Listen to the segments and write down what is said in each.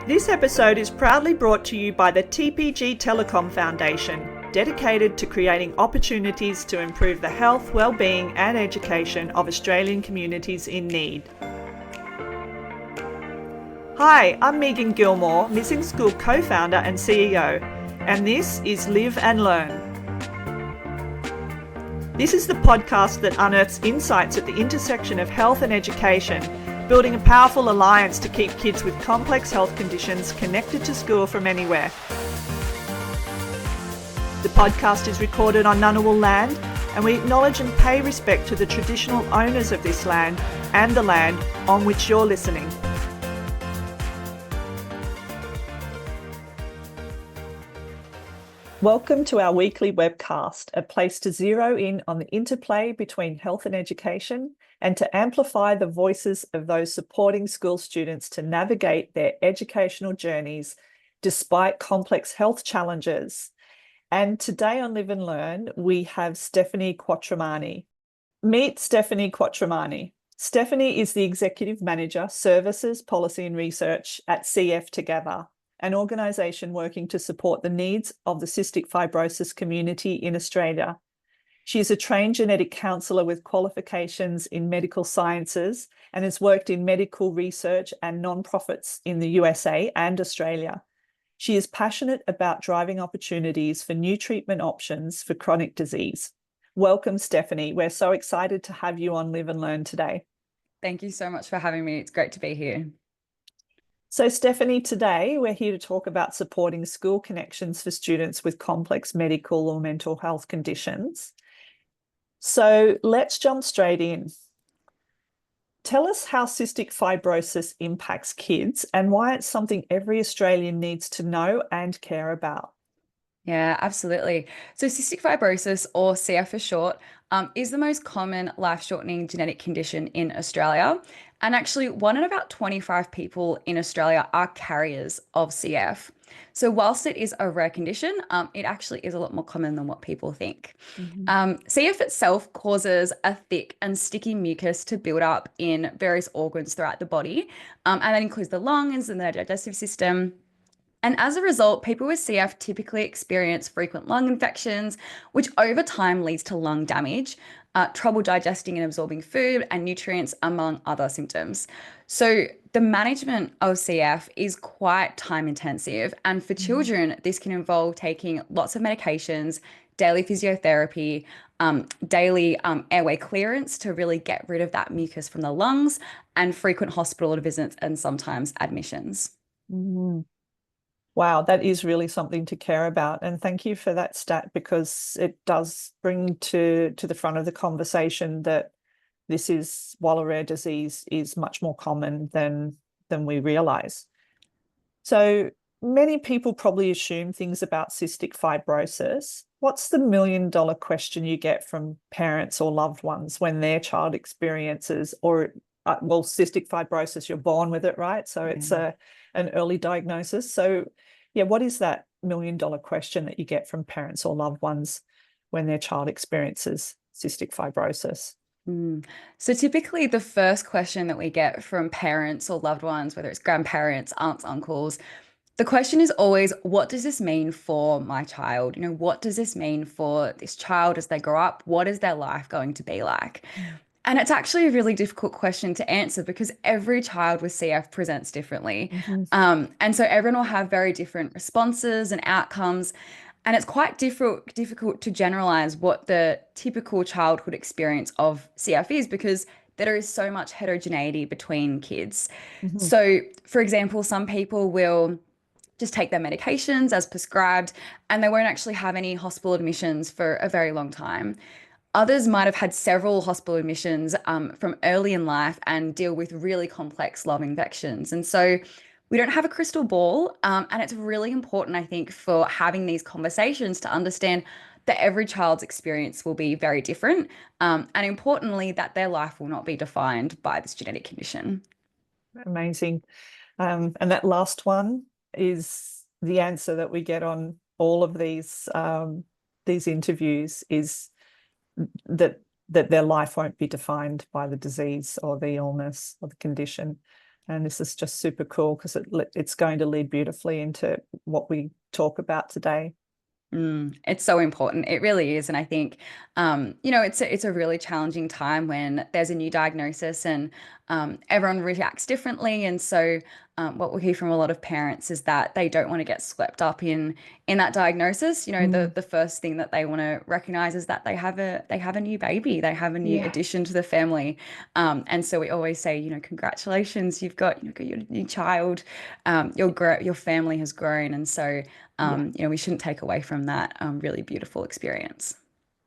This episode is proudly brought to you by the TPG Telecom Foundation, dedicated to creating opportunities to improve the health, well-being and education of Australian communities in need. Hi, I'm Megan Gilmore, MissingSchool co-founder and CEO, and this is Live and Learn. This is the podcast that unearths insights at the intersection of health and education, building a powerful alliance to keep kids with complex health conditions connected to school from anywhere. The podcast is recorded on Ngunnawal land, and we acknowledge and pay respect to the traditional owners of this land and the land on which you're listening. Welcome to our weekly webcast, a place to zero in on the interplay between health and education and to amplify the voices of those supporting school students to navigate their educational journeys despite complex health challenges. And today on Live and Learn, we have Stephanie Quattromani. Meet Stephanie Quattromani. Stephanie is the Executive Manager, Services, Policy and Research at CF Together, an organisation working to support the needs of the cystic fibrosis community in Australia. She is a trained genetic counsellor with qualifications in medical sciences and has worked in medical research and non-profits in the USA and Australia. She is passionate about driving opportunities for new treatment options for chronic disease. Welcome, Stephanie. We're so excited to have you on Live and Learn today. Thank you so much for having me. It's great to be here. So Stephanie, today we're here to talk about supporting school connections for students with complex medical or mental health conditions. So let's jump straight in. Tell us how cystic fibrosis impacts kids and why it's something every Australian needs to know and care about. Yeah, absolutely. So cystic fibrosis, or CF for short, is the most common life-shortening genetic condition in Australia. And actually, 1 in about 25 people in Australia are carriers of CF. So whilst it is a rare condition, it actually is a lot more common than what people think. CF itself causes a thick and sticky mucus to build up in various organs throughout the body, and that includes the lungs and the digestive system. And as a result, people with CF typically experience frequent lung infections, which over time leads to lung damage, trouble digesting and absorbing food and nutrients, among other symptoms. So the management of CF is quite time intensive. And for children, this can involve taking lots of medications, daily physiotherapy, daily airway clearance to really get rid of that mucus from the lungs, and frequent hospital visits and sometimes admissions. Wow, that is really something to care about. And thank you for that stat, because it does bring to the front of the conversation that this is, while a rare disease, is much more common than we realise. So many people probably assume things about cystic fibrosis. What's the million-dollar question you get from parents or loved ones when their child experiences, or cystic fibrosis, you're born with it, right? So it's an early diagnosis. So yeah, what is that million-dollar question that you get from parents or loved ones when their child experiences cystic fibrosis? So typically the first question that we get from parents or loved ones, whether it's grandparents, aunts, uncles, the question is always, what does this mean for my child? You know, what does this mean for this child as they grow up? What is their life going to be like? And it's actually a really difficult question to answer because every child with CF presents differently. And so everyone will have very different responses and outcomes. And it's quite difficult to generalize what the typical childhood experience of CF is, because there is so much heterogeneity between kids. So, for example, some people will just take their medications as prescribed and they won't actually have any hospital admissions for a very long time. Others might have had several hospital admissions from early in life and deal with really complex lung infections. And so we don't have a crystal ball. And it's really important, I think, for having these conversations to understand that every child's experience will be very different. And importantly, that their life will not be defined by this genetic condition. Amazing. And that last one is the answer that we get on all of these interviews, is that their life won't be defined by the disease or the illness or the condition. And this is just super cool because it's going to lead beautifully into what we talk about today. It's so important. It really is. And I think, it's a really challenging time when there's a new diagnosis and everyone reacts differently. And so what we hear from a lot of parents is that they don't want to get swept up in that diagnosis. Mm, The first thing that they want to recognize is that they have a new baby, they have a new yeah, addition to the family. And so we always say, congratulations, you've got your new child, your family has grown. And so yeah, we shouldn't take away from that really beautiful experience.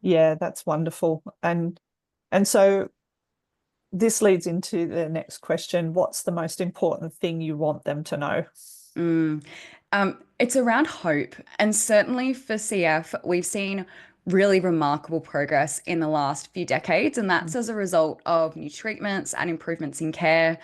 yeah, that's wonderful. And so this leads into the next question. What's the most important thing you want them to know? Mm. It's around hope. And certainly for CF, we've seen really remarkable progress in the last few decades, and that's Mm, as a result of new treatments and improvements in care.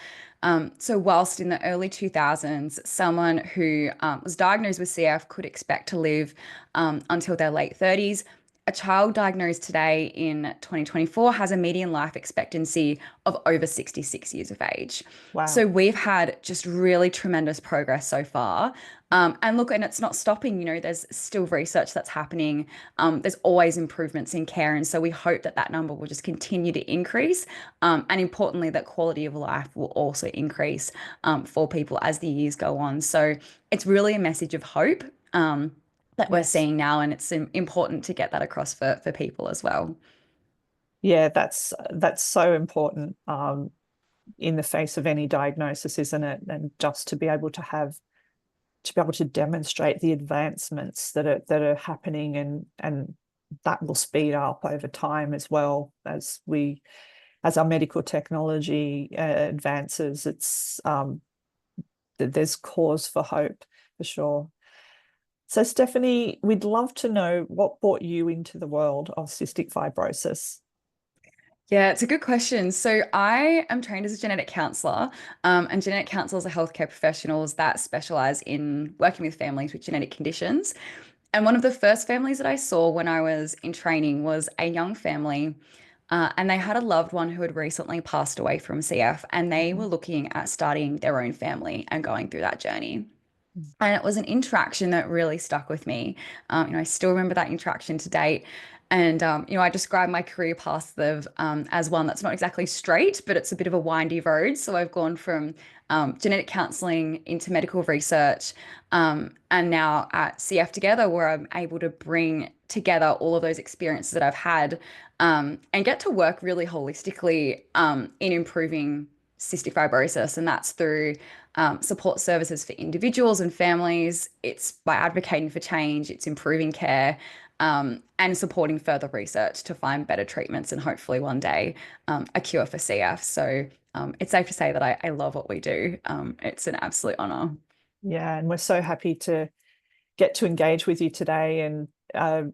So, whilst in the early 2000s, someone who was diagnosed with CF could expect to live until their late 30s, a child diagnosed today in 2024 has a median life expectancy of over 66 years of age. So wow. we've had just really tremendous progress so far. And look, and it's not stopping, there's still research that's happening. There's always improvements in care. And so we hope that that number will just continue to increase. And importantly, that quality of life will also increase for people as the years go on. So it's really a message of hope. That we're Yes. seeing now, and it's important to get that across for people as well. Yeah, that's so important in the face of any diagnosis, isn't it? And just to be able to demonstrate the advancements that are happening, and that will speed up over time as well as our medical technology advances. It's there's cause for hope for sure. So, Stephanie, we'd love to know what brought you into the world of cystic fibrosis. Yeah, it's a good question. So I am trained as a genetic counselor, and genetic counselors are healthcare professionals that specialize in working with families with genetic conditions. And one of the first families that I saw when I was in training was a young family, and they had a loved one who had recently passed away from CF, and they were Mhm. looking at starting their own family and going through that journey. And it was an interaction that really stuck with me. I still remember that interaction to date. And, I describe my career path as one that's not exactly straight, but it's a bit of a windy road. So I've gone from genetic counseling into medical research, and now at CF Together, where I'm able to bring together all of those experiences that I've had, and get to work really holistically in improving cystic fibrosis. And that's through support services for individuals and families. It's by advocating for change, it's improving care, and supporting further research to find better treatments and hopefully one day a cure for CF. So it's safe to say that I love what we do. It's an absolute honor. Yeah, and we're so happy to get to engage with you today. And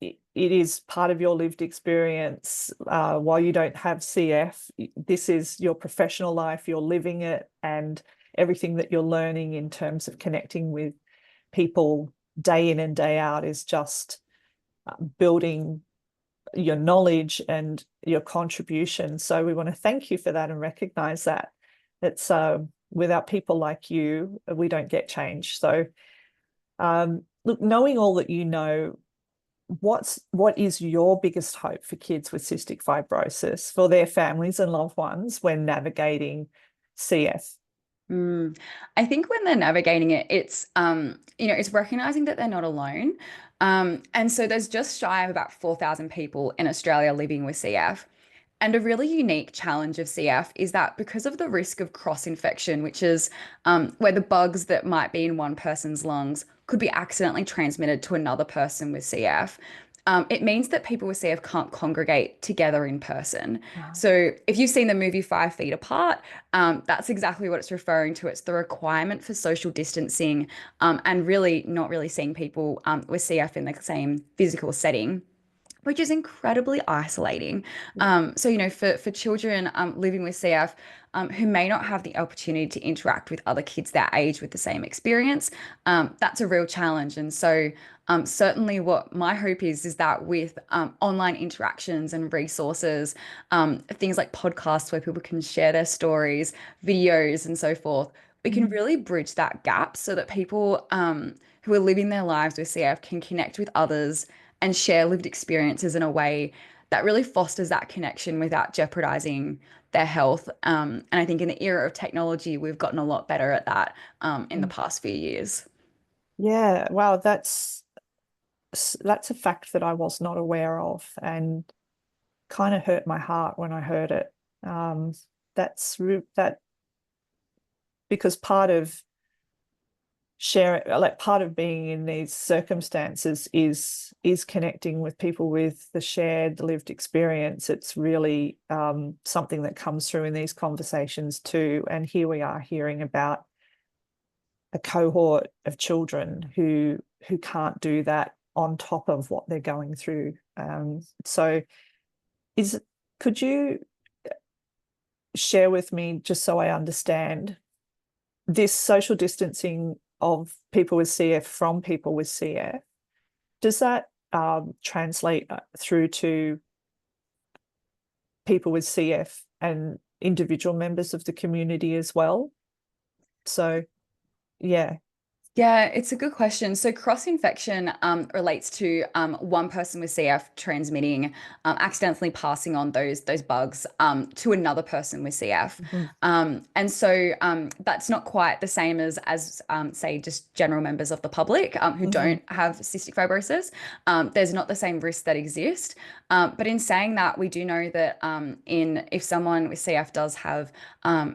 it is part of your lived experience. While you don't have CF, this is your professional life, you're living it, and everything that you're learning in terms of connecting with people day in and day out is just building your knowledge and your contribution. So we want to thank you for that and recognize that. It's without people like you, we don't get change. So look, knowing all that you know, what is your biggest hope for kids with cystic fibrosis, for their families and loved ones when navigating CF? Mm. I think when they're navigating it, it's recognizing that they're not alone. And so there's just shy of about 4,000 people in Australia living with CF. And a really unique challenge of CF is that because of the risk of cross infection, which is where the bugs that might be in one person's lungs could be accidentally transmitted to another person with CF, it means that people with CF can't congregate together in person. Wow. So if you've seen the movie 5 Feet Apart, that's exactly what it's referring to. It's the requirement for social distancing, and really not really seeing people with CF in the same physical setting. which is incredibly isolating. So, for children living with CF who may not have the opportunity to interact with other kids their age with the same experience, that's a real challenge. And so, certainly, what my hope is that with online interactions and resources, things like podcasts where people can share their stories, videos, and so forth, we can Mm. really bridge that gap so that people who are living their lives with CF can connect with others and share lived experiences in a way that really fosters that connection without jeopardizing their health. And I think in the era of technology, we've gotten a lot better at that in the Mm. past few years. Yeah, wow, that's a fact that I was not aware of, and kind of hurt my heart when I heard it. Um, that because part of being in these circumstances is connecting with people with the shared lived experience. It's really something that comes through in these conversations too. And here we are hearing about a cohort of children who can't do that on top of what they're going through. So is could you share with me, just so I understand, this social distancing of people with CF from people with CF, does that translate through to people with CF and individual members of the community as well? So, yeah. Yeah, it's a good question. So cross-infection relates to one person with CF transmitting, accidentally passing on those bugs to another person with CF. Mhm. And so that's not quite the same as say just general members of the public who Mhm. don't have cystic fibrosis. There's not the same risks that exist. But in saying that, we do know that in if someone with CF does have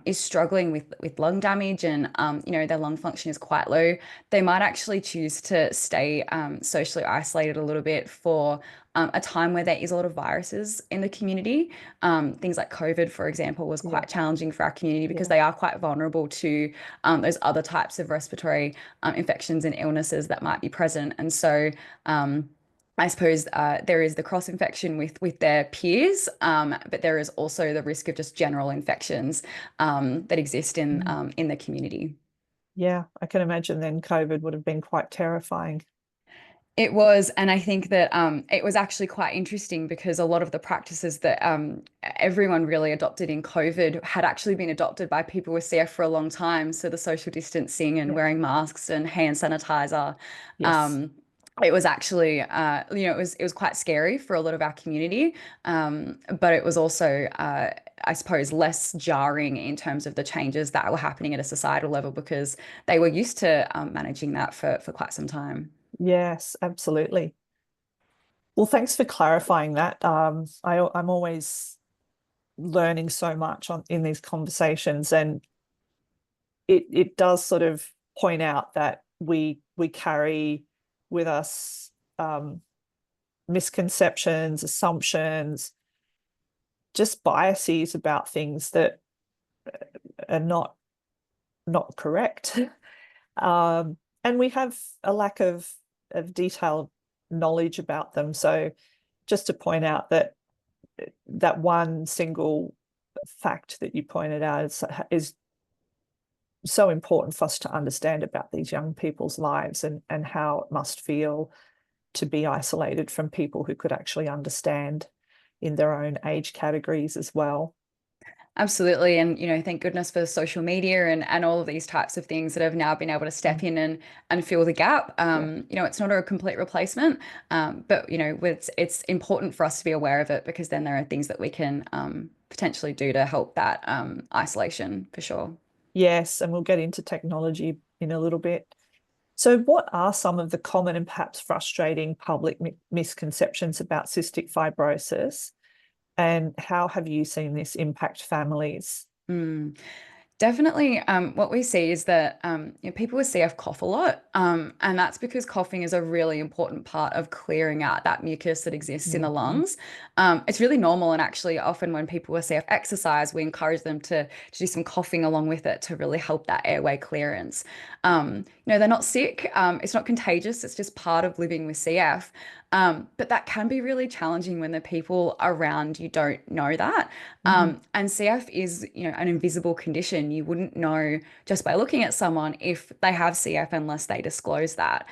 is struggling with lung damage and their lung function is quite low, they might actually choose to stay socially isolated a little bit for a time where there is a lot of viruses in the community. Things like COVID, for example, was Yeah. quite challenging for our community because Yeah. they are quite vulnerable to those other types of respiratory infections and illnesses that might be present. And so, I suppose there is the cross infection with their peers, but there is also the risk of just general infections that exist Mm. in the community. Yeah, I can imagine then COVID would have been quite terrifying. It was, and I think that it was actually quite interesting because a lot of the practices that everyone really adopted in COVID had actually been adopted by people with CF for a long time. So the social distancing and Yeah. wearing masks and hand sanitizer. Yes. Um, it was actually, it was quite scary for a lot of our community, but it was also, I suppose, less jarring in terms of the changes that were happening at a societal level because they were used to managing that for quite some time. Yes, absolutely. Well, thanks for clarifying that. I'm always learning so much in these conversations, and it does sort of point out that we carry with us misconceptions, assumptions, just biases about things that are not correct. And we have a lack of detailed knowledge about them. So just to point out that that one single fact that you pointed out is so important for us to understand about these young people's lives, and how it must feel to be isolated from people who could actually understand in their own age categories as well. Absolutely. And, thank goodness for social media and all of these types of things that have now been able to step Mm. in and fill the gap. Yeah. It's not a complete replacement, but, it's important for us to be aware of it because then there are things that we can potentially do to help that isolation for sure. Yes, and we'll get into technology in a little bit. So, what are some of the common and perhaps frustrating public misconceptions about cystic fibrosis, and how have you seen this impact families? Mm. Definitely, what we see is that people with CF cough a lot, and that's because coughing is a really important part of clearing out that mucus that exists in the Mhm. lungs. It's really normal, and actually, often when people with CF exercise, we encourage them to do some coughing along with it to really help that airway clearance. They're not sick. It's not contagious. It's just part of living with CF. But that can be really challenging when the people around you don't know that. Mhm. And CF is, an invisible condition. You wouldn't know just by looking at someone if they have CF unless they disclose that.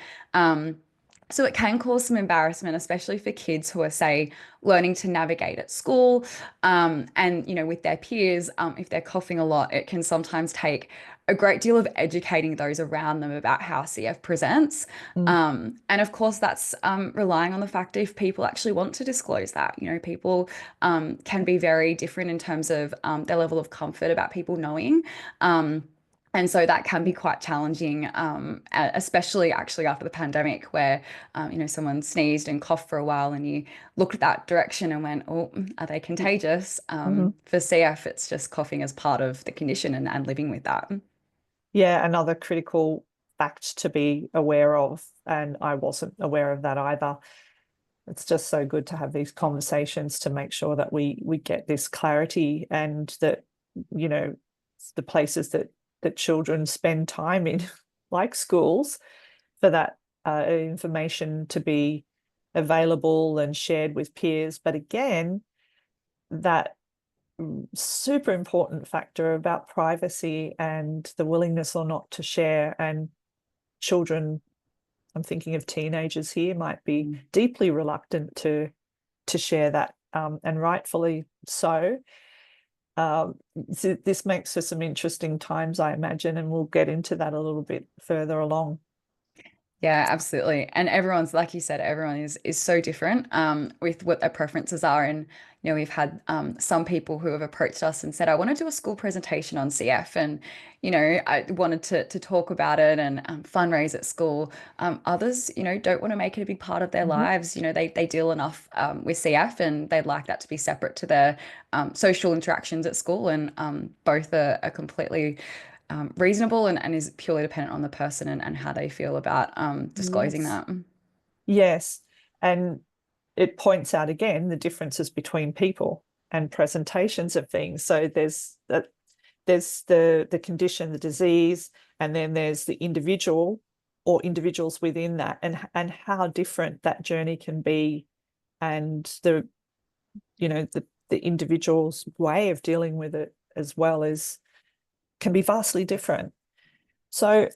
So it can cause some embarrassment, especially for kids who are, say, learning to navigate at school, and with their peers. If they're coughing a lot, it can sometimes take a great deal of educating those around them about how CF presents. Mm. And of course, that's relying on the fact if people actually want to disclose that. People can be very different in terms of their level of comfort about people knowing. And so that can be quite challenging, especially actually after the pandemic, where someone sneezed and coughed for a while, and you looked that direction and went, "Oh, are they contagious?" Mhm. For CF, it's just coughing as part of the condition and living with that. Yeah, another critical fact to be aware of, and I wasn't aware of that either. It's just so good to have these conversations to make sure that we get this clarity, and that you know the places that children spend time in, like schools, for that information to be available and shared with peers. But again, that super important factor about privacy and the willingness or not to share. And children, I'm thinking of teenagers here, might be deeply reluctant to share that, and rightfully so. This makes for some interesting times, I imagine, and we'll get into that a little bit further along. Yeah, absolutely. And everyone's, like you said, everyone is so different with what their preferences are. And we've had some people who have approached us and said, "I want to do a school presentation on CF," and I wanted to talk about it and fundraise at school. Others, don't want to make it a big part of their Mhm. lives. They deal enough with CF, and they'd like that to be separate to their social interactions at school. And both are completely reasonable, and is purely dependent on the person and how they feel about disclosing Yes. that. Yes. And it points out again the differences between people and presentations of things. So there's the condition, the disease, and then there's the individual or individuals within that, and how different that journey can be, and the individual's way of dealing with it as well as can be vastly different. So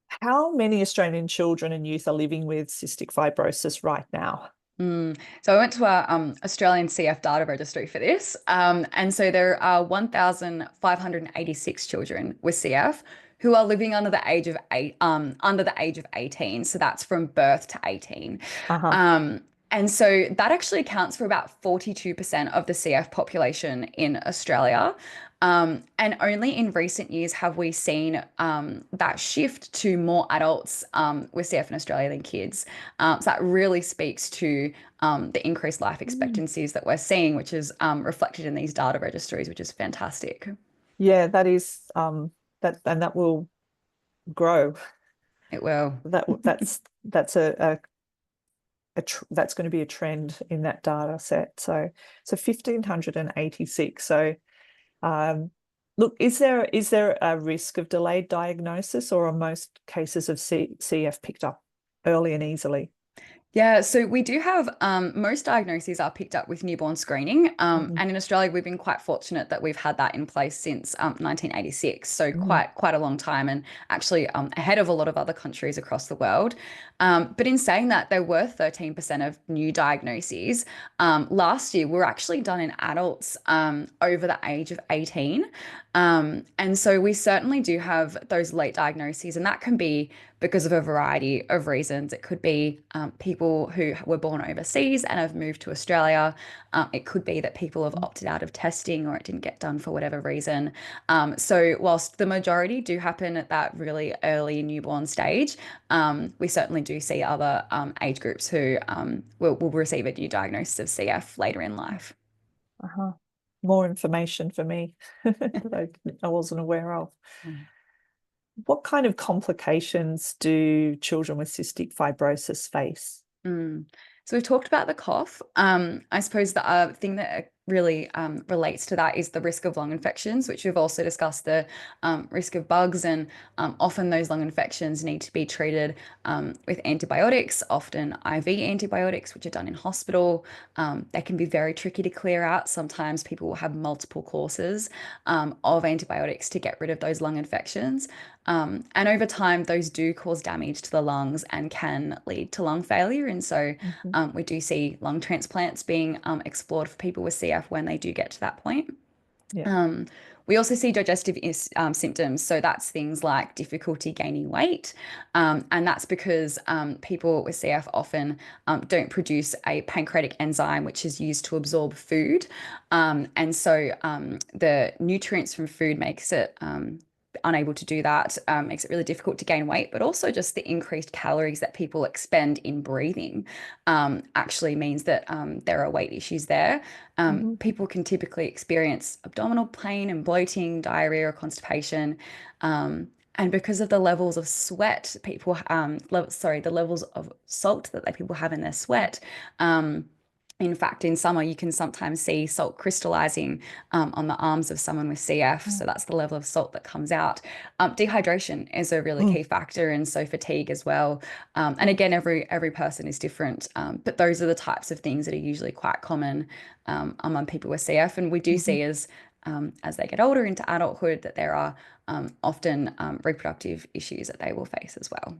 how many Australian children and youth are living with cystic fibrosis right now? So I went to our Australian CF data registry for this. And so there are 1,586 children with CF who are living under the age of 18. So that's from birth to 18. Uh-huh. And so that actually accounts for about 42% of the CF population in Australia. And only in recent years have we seen that shift to more adults with CF in Australia than kids. So that really speaks to the increased life Mm. expectancies that we're seeing, which is reflected in these data registries, which is fantastic. Yeah, that is that will grow. It will. That's that's going to be a trend in that data set. So 1,586. So look, is there a risk of delayed diagnosis, or are most cases of CF picked up early and easily? Yeah, so we do have most diagnoses are picked up with newborn screening. Mhm. And in Australia, we've been quite fortunate that we've had that in place since 1986. So Mhm. quite a long time, and actually ahead of a lot of other countries across the world. But in saying that, there were 13% of new diagnoses. Last year were actually done in adults over the age of 18. And so we certainly do have those late diagnoses, and that can be because of a variety of reasons. It could be people who were born overseas and have moved to Australia. It could be that people have opted out of testing, or it didn't get done for whatever reason. So whilst the majority do happen at that really early newborn stage, we certainly do see other age groups who will receive a new diagnosis of CF later in life. Uh-huh. More information for me that I wasn't aware of. What kind of complications do children with cystic fibrosis face? Mm. So we've talked about the cough. I suppose the thing that really relates to that is the risk of lung infections, which we've also discussed, the risk of bugs. And often those lung infections need to be treated with antibiotics, often IV antibiotics, which are done in hospital. They can be very tricky to clear out. Sometimes people will have multiple courses of antibiotics to get rid of those lung infections. And over time, those do cause damage to the lungs and can lead to lung failure. And so we do see lung transplants being explored for people with CF when they do get to that point. Yeah. We also see digestive symptoms. So that's things like difficulty gaining weight. And that's because people with CF often don't produce a pancreatic enzyme, which is used to absorb food. And so the nutrients from food makes it unable to do that, makes it really difficult to gain weight, but also just the increased calories that people expend in breathing actually means that there are weight issues there. People can typically experience abdominal pain and bloating, diarrhea, or constipation. And because of the levels of sweat, the levels of salt that people have in their sweat, in fact, in summer, you can sometimes see salt crystallizing on the arms of someone with CF. So that's the level of salt that comes out. Dehydration is a really key factor, and so fatigue as well. And again, every person is different, but those are the types of things that are usually quite common among people with CF. And we do see as they get older into adulthood that there are often reproductive issues that they will face as well.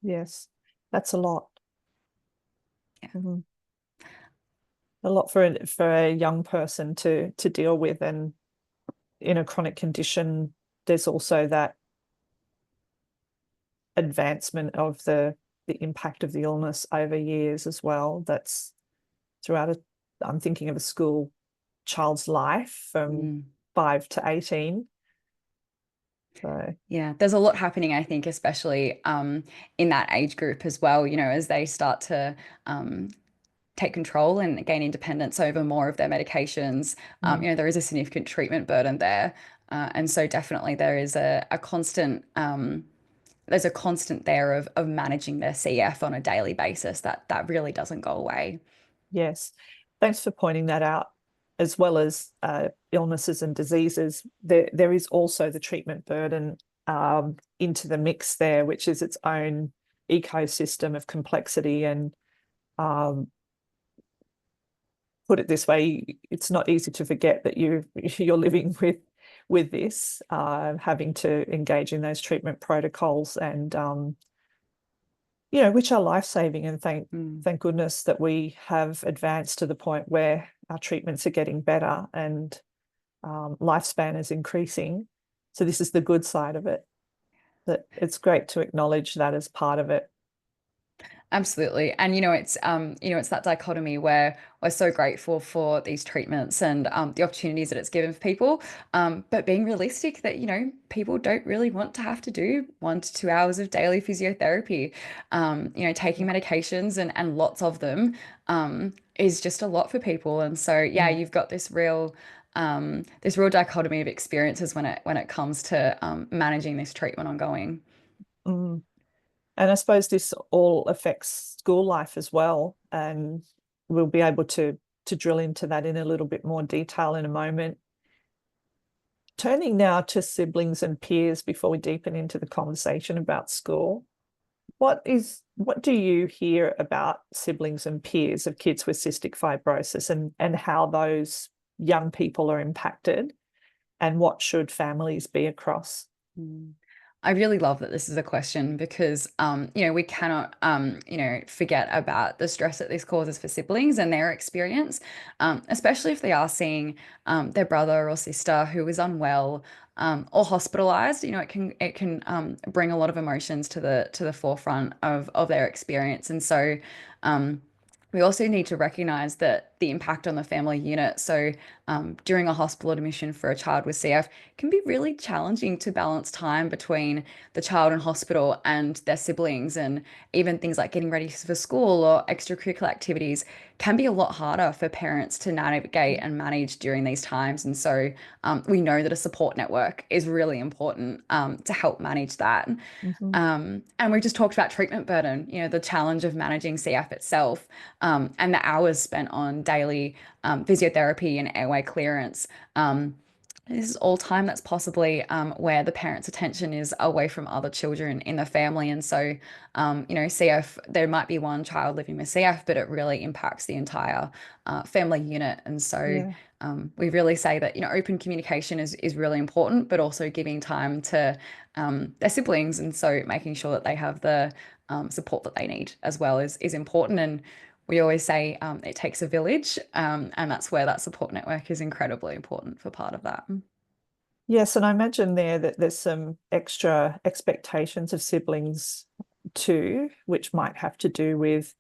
Yes, that's a lot. Yeah. A lot for a young person to deal with, and in a chronic condition, there's also that advancement of the impact of the illness over years as well. That's throughout I'm thinking of a school child's life from 5 to 18. So yeah, there's a lot happening, I think, especially in that age group as well, as they start to take control and gain independence over more of their medications. There is a significant treatment burden there. And so definitely there is a constant there's a constant there of managing their CF on a daily basis that really doesn't go away. yes, thanks for pointing that out. As well as illnesses and diseases, there is also the treatment burden into the mix there, which is its own ecosystem of complexity. And put it this way, it's not easy to forget that you're living with this, having to engage in those treatment protocols, and which are life-saving. And thank goodness that we have advanced to the point where our treatments are getting better and lifespan is increasing. So this is the good side of it. That it's great to acknowledge that as part of it. Absolutely. And it's that dichotomy where we're so grateful for these treatments and the opportunities that it's given for people, but being realistic that people don't really want to have to do 1 to 2 hours of daily physiotherapy. Taking medications and lots of them is just a lot for people. And so you've got this real dichotomy of experiences when it comes to managing this treatment ongoing. And I suppose this all affects school life as well, and we'll be able to drill into that in a little bit more detail in a moment. Turning now to siblings and peers before we deepen into the conversation about school. What do you hear about siblings and peers of kids with cystic fibrosis, and how those young people are impacted, and what should families be across? I really love that this is a question because, we cannot, forget about the stress that this causes for siblings and their experience, especially if they are seeing their brother or sister who is unwell or hospitalized. It can bring a lot of emotions to the forefront of their experience, and so. We also need to recognize that the impact on the family unit. So, during a hospital admission for a child with CF can be really challenging to balance time between the child in hospital and their siblings, and even things like getting ready for school or extracurricular activities can be a lot harder for parents to navigate and manage during these times. And so, we know that a support network is really important to help manage that. And we just talked about treatment burden, the challenge of managing CF itself, and the hours spent on daily physiotherapy and airway clearance. This is all time that's possibly where the parent's attention is away from other children in the family. And so, CF, there might be one child living with CF, but it really impacts the entire family unit. And so, Yeah. we really say that, open communication is really important, but also giving time to their siblings. And so, making sure that they have the support that they need as well is important. And we always say it takes a village, and that's where that support network is incredibly important for part of that. Yes, and I imagine there that there's some extra expectations of siblings too, which might have to do with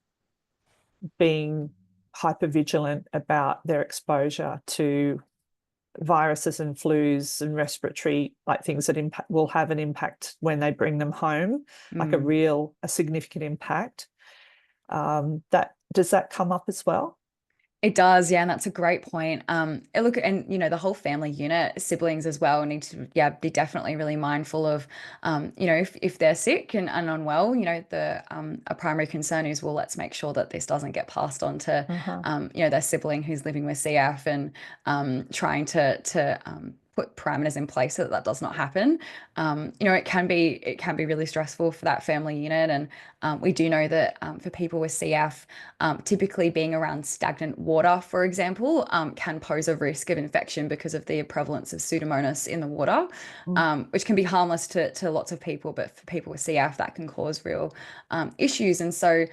being hyper vigilant about their exposure to viruses and flus and respiratory, like things that will have an impact when they bring them home, like Mm. a significant impact. That does that come up as well? It does, yeah, and that's a great point. Look, and the whole family unit, siblings as well, need to, yeah, be definitely really mindful of, if they're sick and unwell, the a primary concern is, well, let's make sure that this doesn't get passed on to, Uh-huh. their sibling who's living with CF, and trying to put parameters in place so that that does not happen. It can be really stressful for that family unit, and we do know that for people with CF, typically being around stagnant water, for example, can pose a risk of infection because of the prevalence of Pseudomonas in the water, Mm. which can be harmless to lots of people, but for people with CF, that can cause real issues. And so,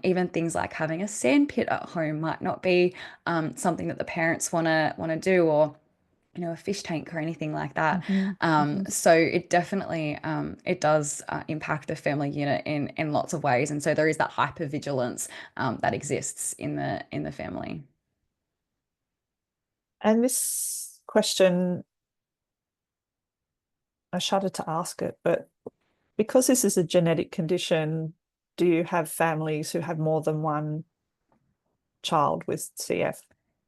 even things like having a sand pit at home might not be something that the parents want to do, or a fish tank or anything like that. Mhm, mhm. So it definitely it does impact the family unit in lots of ways, and so there is that hypervigilance that exists in the family. And this question, I shudder to ask it, but because this is a genetic condition, do you have families who have more than one child with CF?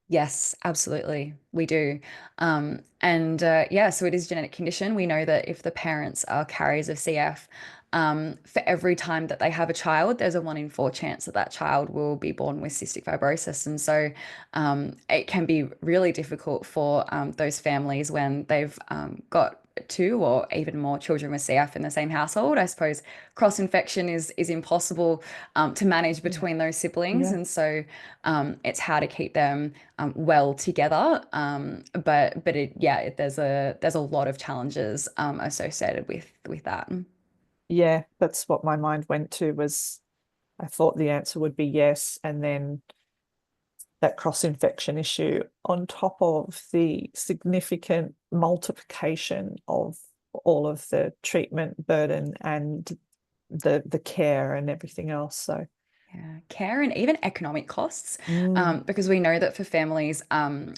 Yes, absolutely. We do. And yeah, so it is a genetic condition. We know that if the parents are carriers of CF, for every time that they have a child, there's a 1 in 4 chance that that child will be born with cystic fibrosis. And so it can be really difficult for those families when they've got two or even more children with CF in the same household. I suppose cross infection is impossible to manage Yeah. between those siblings. Yeah. And so it's how to keep them well together. There's a lot of challenges associated with that. Yeah, that's what my mind went to was I thought the answer would be yes, and then that cross-infection issue on top of the significant multiplication of all of the treatment burden and the care and everything else. So Yeah, care and even economic costs, mm, because we know that for families,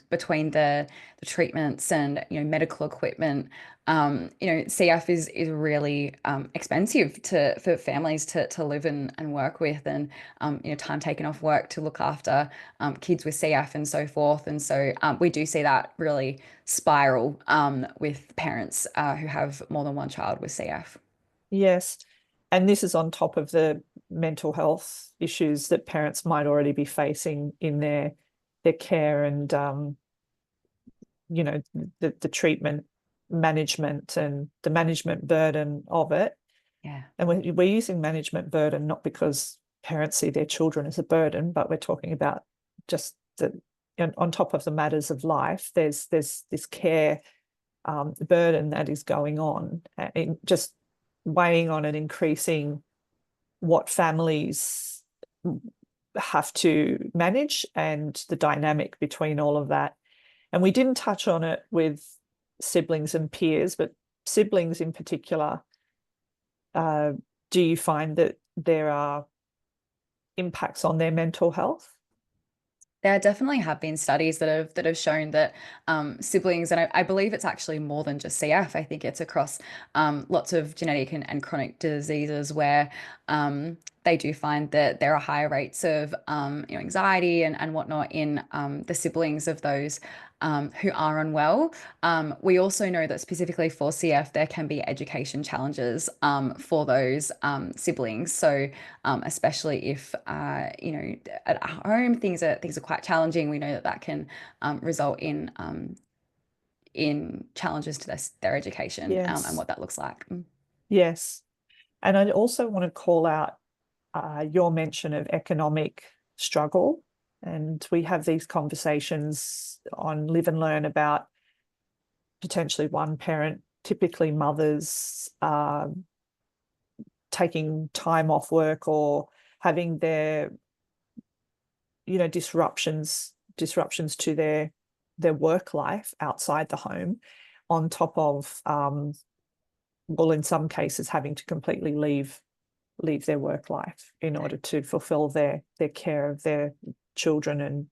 between the treatments and medical equipment, CF is really expensive for families to live and work with, and time taken off work to look after kids with CF and so forth. And so we do see that really spiral with parents who have more than one child with CF. yes, and this is on top of the mental health issues that parents might already be facing in their care and the treatment management and the management burden of it. Yeah. And we're using management burden not because parents see their children as a burden, but we're talking about just on top of the matters of life, there's this care burden that is going on, and just weighing on and increasing what families have to manage and the dynamic between all of that. And we didn't touch on it with siblings and peers, but siblings in particular, uh, do you find that there are impacts on their mental health? There definitely have been studies that have shown that siblings, and I believe it's actually more than just CF. I think it's across lots of genetic and chronic diseases where they do find that there are higher rates of anxiety and whatnot in the siblings of those who are unwell. We also know that specifically for CF, there can be education challenges for those siblings. So especially if at home things are quite challenging, we know that that can result in challenges to their education and Yes. what that looks like. Yes. And I also want to call out your mention of economic struggle. And we have these conversations on Live and Learn about potentially one parent, typically mothers, taking time off work or having their, disruptions to their work life outside the home, on top of, well, in some cases, having to completely leave their work life in order to fulfill their care of their children. And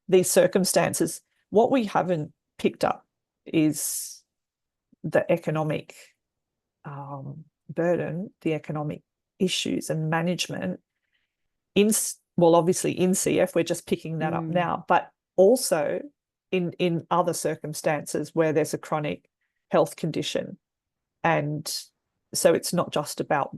these circumstances, what we haven't picked up is the economic burden, the economic issues and management obviously in CF, we're just picking that up now, but also in other circumstances where there's a chronic health condition. And so it's not just about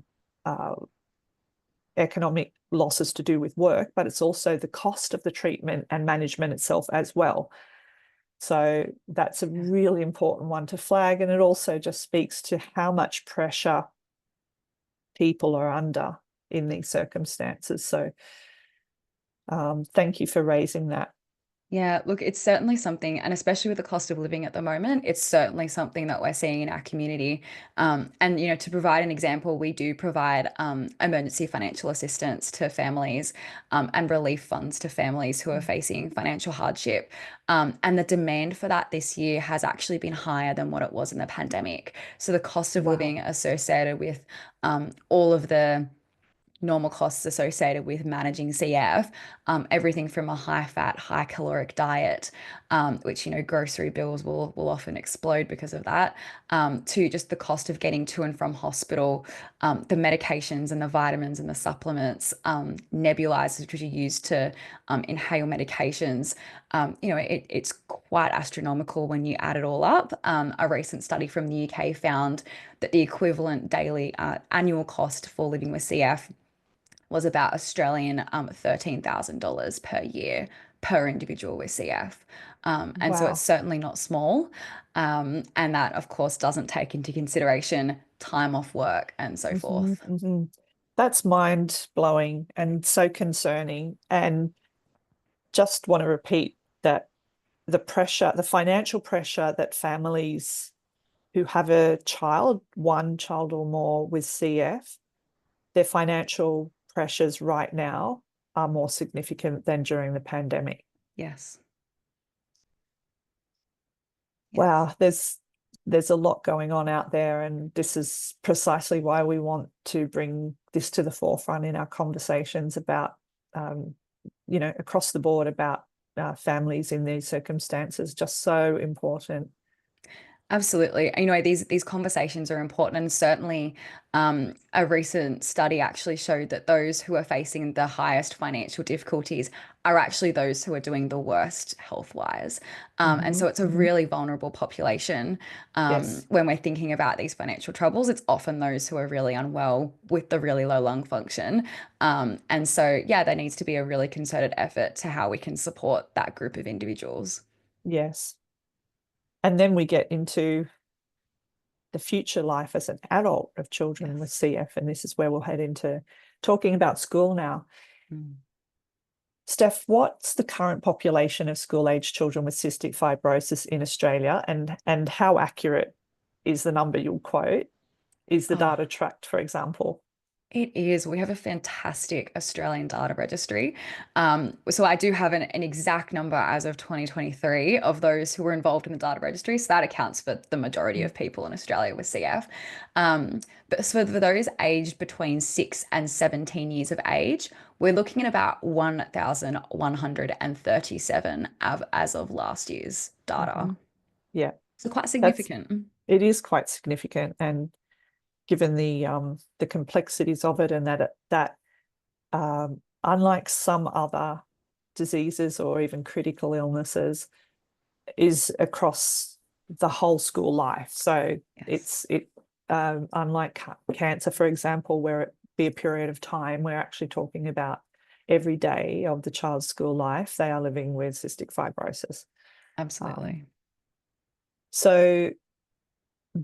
economic losses to do with work, but it's also the cost of the treatment and management itself as well. So that's a really important one to flag. And it also just speaks to how much pressure people are under in these circumstances. So thank you for raising that. Yeah, look, it's certainly something, and especially with the cost of living at the moment, it's certainly something that we're seeing in our community. And, to provide an example, we do provide emergency financial assistance to families and relief funds to families who are facing financial hardship. And the demand for that this year has actually been higher than what it was in the pandemic. So the cost of living associated with all of the normal costs associated with managing CF, everything from a high fat, high caloric diet, which, grocery bills will often explode because of that, to just the cost of getting to and from hospital, the medications and the vitamins and the supplements, nebulizers, which are used to inhale medications. It's quite astronomical when you add it all up. A recent study from the UK found that the equivalent daily annual cost for living with CF was about Australian $13,000 per year per individual with CF. And so it's certainly not small. And that, of course, doesn't take into consideration time off work and so forth. That's mind-blowing and so concerning. And just want to repeat that the financial pressure that families who have a child, one child or more with CF, their financial pressures right now are more significant than during the pandemic. Yes. Wow, there's a lot going on out there, and this is precisely why we want to bring this to the forefront in our conversations about, across the board about families in these circumstances. Just so important. Absolutely. These conversations are important, and certainly a recent study actually showed that those who are facing the highest financial difficulties are actually those who are doing the worst health-wise. And so it's a really vulnerable population. Yes. When we're thinking about these financial troubles, it's often those who are really unwell with the really low lung function. And so, yeah, there needs to be a really concerted effort to how we can support that group of individuals. Yes. And then we get into the future life as an adult of children with CF. And this is where we'll head into talking about school now. Steph, what's the current population of school-age children with cystic fibrosis in Australia, and how accurate is the number you'll quote? Is the data tracked, for example? It is. We have a fantastic Australian data registry. So I do have an exact number as of 2023 of those who were involved in the data registry. So that accounts for the majority of people in Australia with CF. But for those aged between 6 and 17 years of age, we're looking at about 1,137 as of last year's data. Yeah. So quite significant. It is quite significant. And given the complexities of it, and that unlike some other diseases or even critical illnesses, is across the whole school life. So Yes. unlike cancer, for example, where it be a period of time, we're actually talking about every day of the child's school life, they are living with cystic fibrosis. Absolutely. So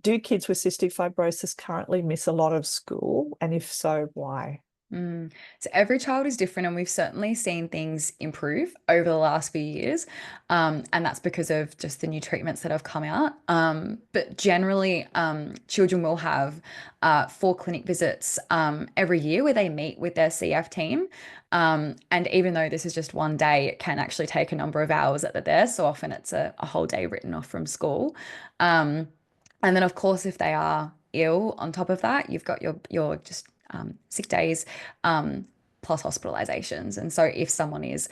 do kids with cystic fibrosis currently miss a lot of school? And if so, why? So every child is different, and we've certainly seen things improve over the last few years. And that's because of just the new treatments that have come out. But generally, children will have 4 clinic visits every year where they meet with their CF team. And even though this is just one day, it can actually take a number of hours that they're there. So often it's a whole day written off from school. Um, and then, of course, if they are ill on top of that, you've got your just sick days, um, plus hospitalizations. And so if someone is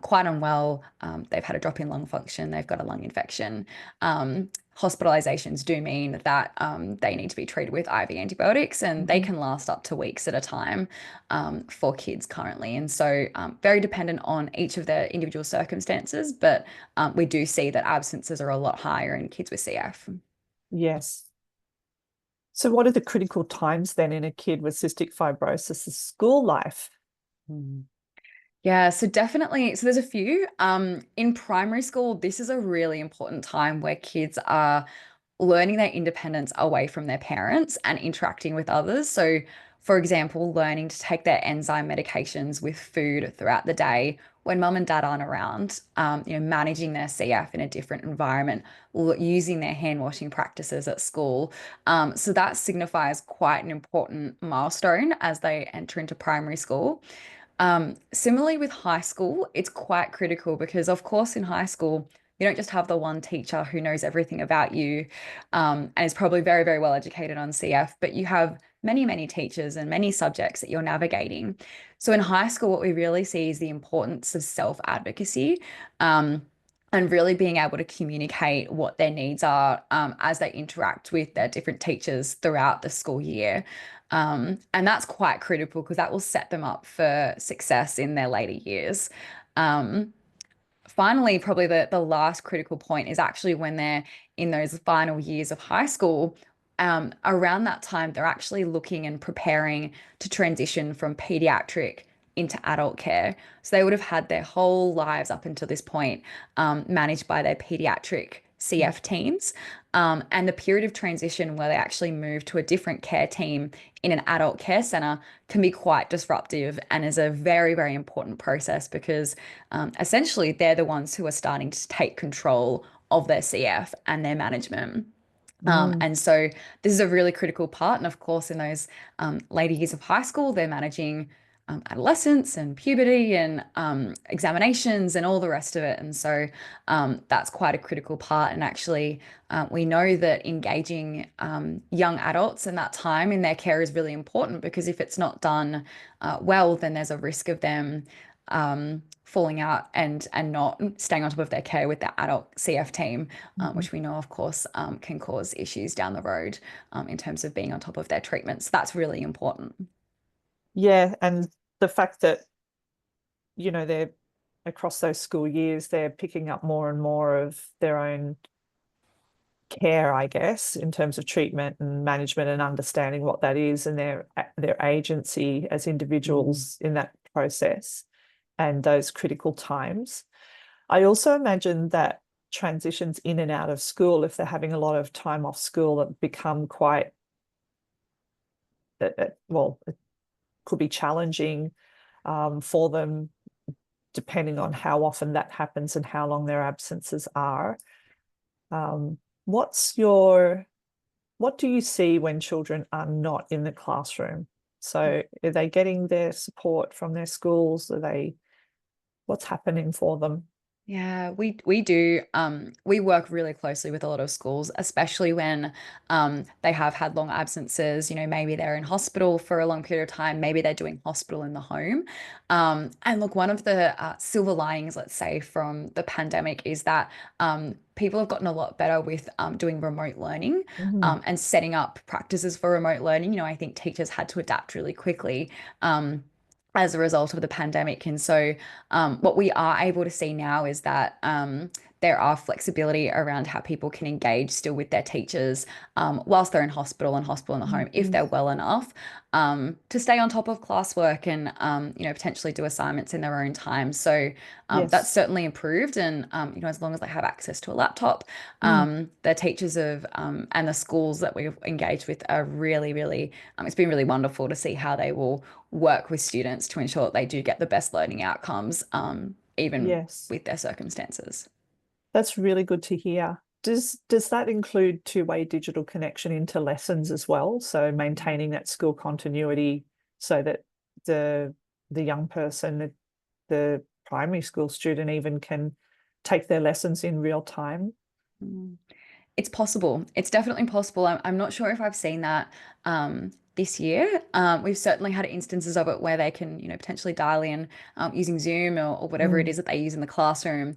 quite unwell, they've had a drop in lung function, they've got a lung infection, hospitalizations do mean that they need to be treated with IV antibiotics, and they can last up to weeks at a time for kids currently. And so very dependent on each of their individual circumstances, but we do see that absences are a lot higher in kids with CF. Yes. So what are the critical times then in a kid with cystic fibrosis' school life? Mm. Yeah, so definitely. So there's a few. In primary school, this is a really important time where kids are learning their independence away from their parents and interacting with others. So, for example, learning to take their enzyme medications with food throughout the day when mum and dad aren't around, managing their CF in a different environment, using their hand washing practices at school. So that signifies quite an important milestone as they enter into primary school. Similarly with high school, it's quite critical because, of course, in high school, you don't just have the one teacher who knows everything about you, and is probably very, very well educated on CF, but you have many, many teachers and many subjects that you're navigating. So in high school, what we really see is the importance of self-advocacy. And really being able to communicate what their needs are as they interact with their different teachers throughout the school year. And that's quite critical because that will set them up for success in their later years. Um, Finally, probably the last critical point is actually when they're in those final years of high school. Around that time, they're actually looking and preparing to transition from pediatric into adult care. So they would have had their whole lives up until this point managed by their pediatric CF teams. And the period of transition where they actually move to a different care team in an adult care center can be quite disruptive and is a very, very important process because essentially they're the ones who are starting to take control of their CF and their management. Mm. And so this is a really critical part. And of course, in those later years of high school, they're managing adolescence and puberty and examinations and all the rest of it. And so that's quite a critical part. And actually, we know that engaging young adults in that time in their care is really important because if it's not done well, then there's a risk of them falling out and not staying on top of their care with their adult CF team, Mhm. which we know, of course, can cause issues down the road in terms of being on top of their treatments. That's really important. Yeah, and the fact that, they're across those school years, they're picking up more and more of their own care, I guess, in terms of treatment and management and understanding what that is and their agency as individuals in that process and those critical times. I also imagine that transitions in and out of school, if they're having a lot of time off school, that become quite, well, it could be challenging for them, depending on how often that happens and how long their absences are. Um, what's your What do you see when children are not in the classroom? So are they getting their support from their schools? What's happening for them? Yeah, we do. We work really closely with a lot of schools, especially when they have had long absences. Maybe they're in hospital for a long period of time. Maybe they're doing hospital in the home. And look, one of the silver linings, let's say, from the pandemic is that people have gotten a lot better with doing remote learning Mhm. and setting up practices for remote learning. I think teachers had to adapt really quickly. As a result of the pandemic. And so, what we are able to see now is that there are flexibility around how people can engage still with their teachers whilst they're in hospital and hospital in the home if Mhm. they're well enough to stay on top of classwork and potentially do assignments in their own time. So that's Yes. certainly improved, and as long as they have access to a laptop, Mm. the teachers of and the schools that we've engaged with are really, really. It's been really wonderful to see how they will work with students to ensure that they do get the best learning outcomes, even Yes. with their circumstances. That's really good to hear. Does that include two-way digital connection into lessons as well? So maintaining that school continuity so that the the young person, the primary school student even can take their lessons in real time? Mm. It's possible. It's definitely possible. I'm not sure if I've seen that this year. We've certainly had instances of it where they can, potentially dial in using Zoom or whatever it Mm. is that they use in the classroom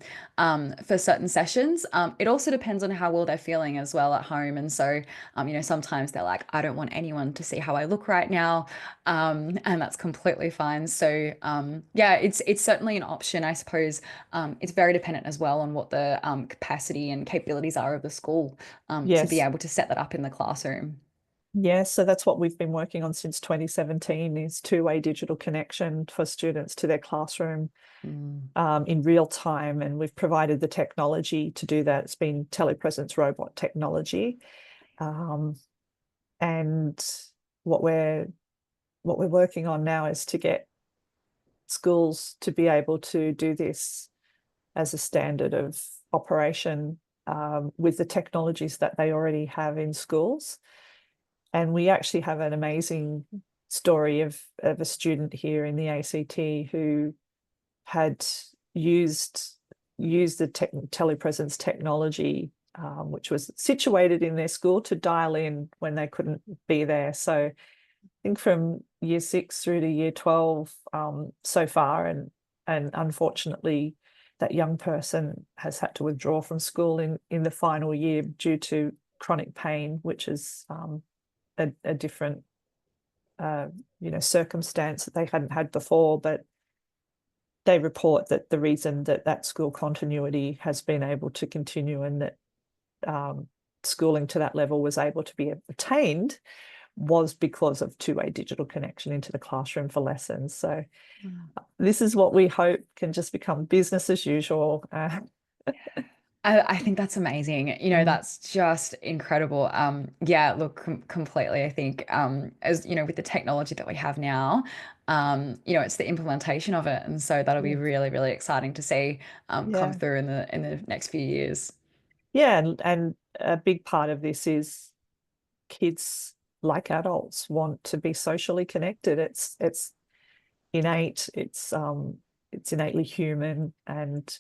for certain sessions. It also depends on how well they're feeling as well at home. And so, sometimes they're like, I don't want anyone to see how I look right now. And that's completely fine. So, yeah, it's certainly an option, I suppose. It's very dependent as well on what the capacity and capabilities are of the school to be Yes. able to set that up in the classroom. Yes, so that's what we've been working on since 2017 is two-way digital connection for students to their classroom Mm. in real time. And we've provided the technology to do that. It's been telepresence robot technology. Um, and what we're what we're working on now is to get schools to be able to do this as a standard of operation with the technologies that they already have in schools. And we actually have an amazing story of a student here in the ACT who had used used the telepresence technology, which was situated in their school to dial in when they couldn't be there. So I think from year 6 through to year 12 so far, and unfortunately, that young person has had to withdraw from school in the final year due to chronic pain, which is a different uh, circumstance that they hadn't had before. But they report that the reason that that school continuity has been able to continue and that um, schooling to that level was able to be attained was because of two-way digital connection into the classroom for lessons. So this is what we hope can just become business as usual. I think that's amazing. Mm. That's just incredible. Yeah, look, completely. I think, as with the technology that we have now, it's the implementation of it, and so that'll be Yes. really, really exciting to see come Yeah. through in the next few years. Yeah, and a big part of this is kids, like adults, want to be socially connected. It's innate, it's innately human, and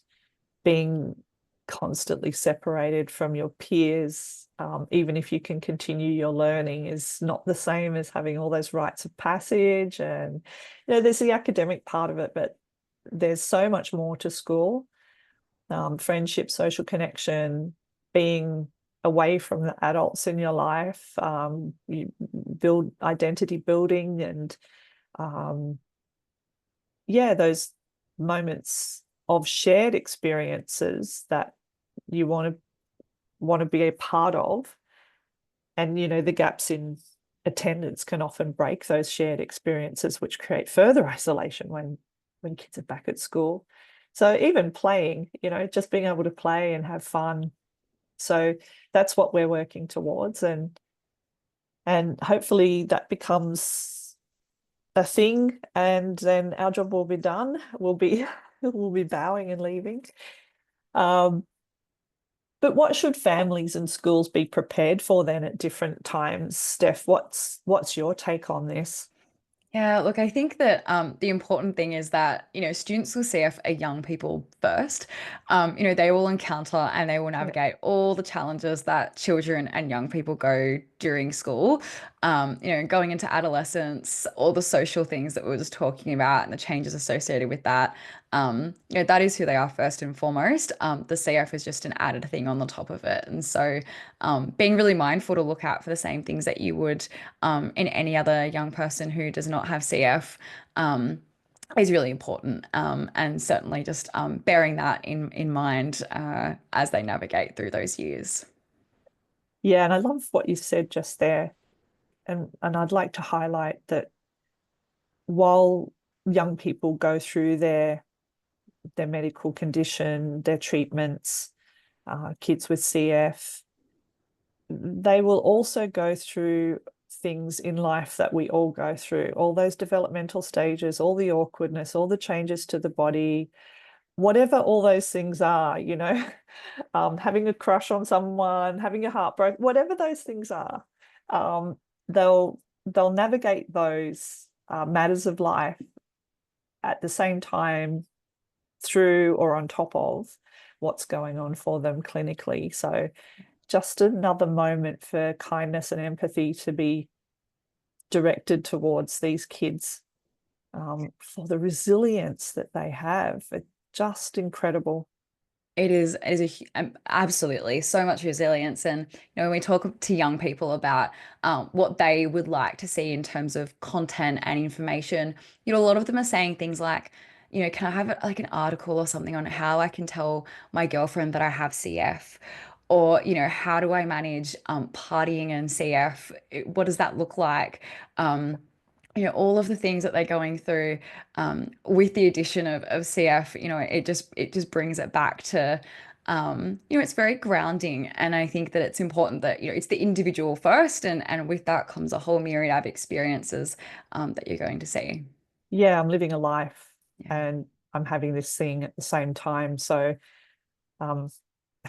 being constantly separated from your peers, even if you can continue your learning, is not the same as having all those rites of passage. And there's the academic part of it, but there's so much more to school. Friendship, social connection, being away from the adults in your life, you build identity building, and um, yeah, those moments of shared experiences that you want to be a part of. And the gaps in attendance can often break those shared experiences, which create further isolation when kids are back at school. So even playing, just being able to play and have fun. So that's what we're working towards, and hopefully that becomes a thing, and then our job will be done. We'll be bowing and leaving. Um, but what should families and schools be prepared for then at different times? Steph, what's your take on this? Yeah, look, I think that the important thing is that, students with CF are young people first. They will encounter and they will Yeah. navigate all the challenges that children and young people go during school. Going into adolescence, all the social things that we were just talking about and the changes associated with that. That is who they are first and foremost. The CF is just an added thing on the top of it. And so being really mindful to look out for the same things that you would in any other young person who does not have CF. Um, is really important. And certainly just bearing that in mind as they navigate through those years. Yeah, and I love what you said just there. And I'd like to highlight that while young people go through their medical condition, their treatments, kids with CF, they will also go through things in life that we all go through, all those developmental stages, all the awkwardness, all the changes to the body, whatever all those things are, having a crush on someone, having your heart broken, whatever those things are, um, they'll navigate those matters of life at the same time, through or on top of what's going on for them clinically. So just another moment for kindness and empathy to be directed towards these kids, for the resilience that they have. It's just incredible. Absolutely so much resilience. And when we talk to young people about what they would like to see in terms of content and information, a lot of them are saying things like, can I have like an article or something on how I can tell my girlfriend that I have CF? Or, how do I manage partying and CF? What does that look like? All of the things that they're going through with the addition of CF, it just brings it back to, it's very grounding. And I think that it's important that, it's the individual first, and with that comes a whole myriad of experiences that you're going to see. Yeah, I'm living a life Yeah, and I'm having this thing at the same time. So, um,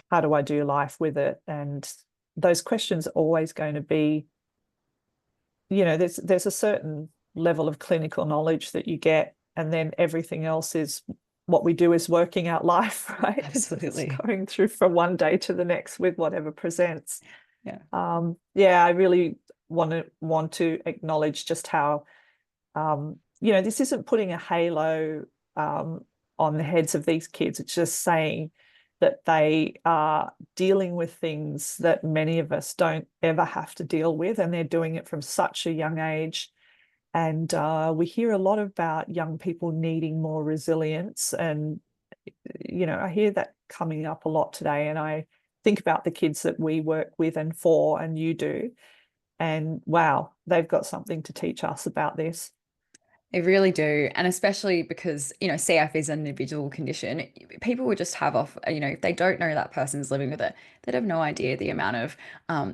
how do I do life with it? And those questions are always going to be, there's a certain level of clinical knowledge that you get, and then everything else is what we do is working out life, right? It's absolutely. going through from one day to the next with whatever presents. Yeah. Yeah, I really want to acknowledge just how, this isn't putting a halo on the heads of these kids. It's just saying that they are dealing with things that many of us don't ever have to deal with, and they're doing it from such a young age. And we hear a lot about young people needing more resilience. And, I hear that coming up a lot today. And I think about the kids that we work with and for, and you do. And wow, they've got something to teach us about this. They really do. And especially because, CF is an individual condition. People would just have off, if they don't know that person's living with it, they'd have no idea the amount of,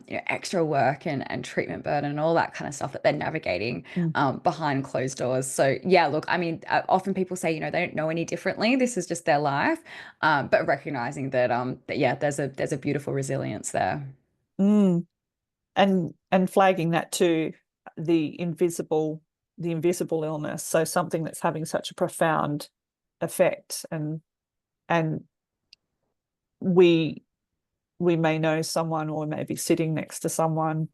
extra work and treatment burden and all that kind of stuff that they're navigating Mm. behind closed doors. So yeah, look, I mean, often people say, they don't know any differently. This is just their life. But recognizing that yeah, there's a beautiful resilience there. Mm. And flagging that too, the invisible the invisible illness, so something that's having such a profound effect. And we we may know someone or maybe sitting next to someone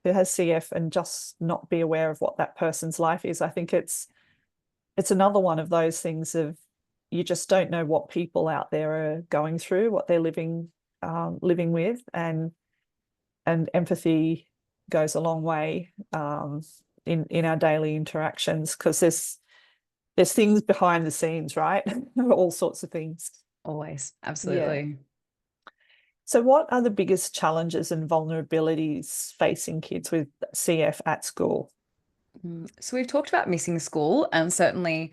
who has CF and just not be aware of what that person's life is. I think it's another one of those things of, you just don't know what people out there are going through, what they're living with. And empathy goes a long way, in our daily interactions, because there's things behind the scenes, right? All sorts of things. Always. Yeah. Absolutely. So what are the biggest challenges and vulnerabilities facing kids with CF at school? So we've talked about missing school, and certainly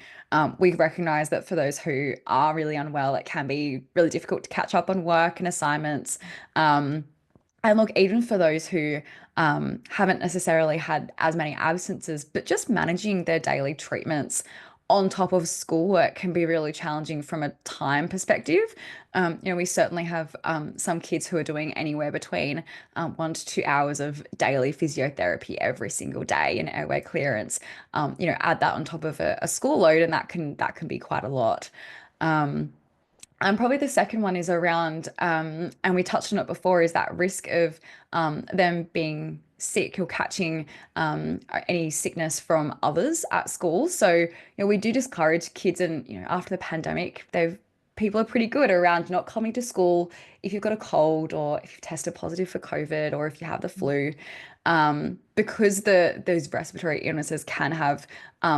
we recognize that for those who are really unwell, it can be really difficult to catch up on work and assignments. Um, and look, even for those who haven't necessarily had as many absences, but just managing their daily treatments on top of schoolwork can be really challenging from a time perspective. We certainly have some kids who are doing anywhere between 1 to 2 hours of daily physiotherapy every single day and airway clearance. Add that on top of a school load, and that can be quite a lot. Um, and probably the second one is around, and we touched on it before, is that risk of them being sick or catching any sickness from others at school. So, we do discourage kids, and after the pandemic, they've people are pretty good around not coming to school if you've got a cold or if you've tested positive for COVID or if you have the flu, because those respiratory illnesses can have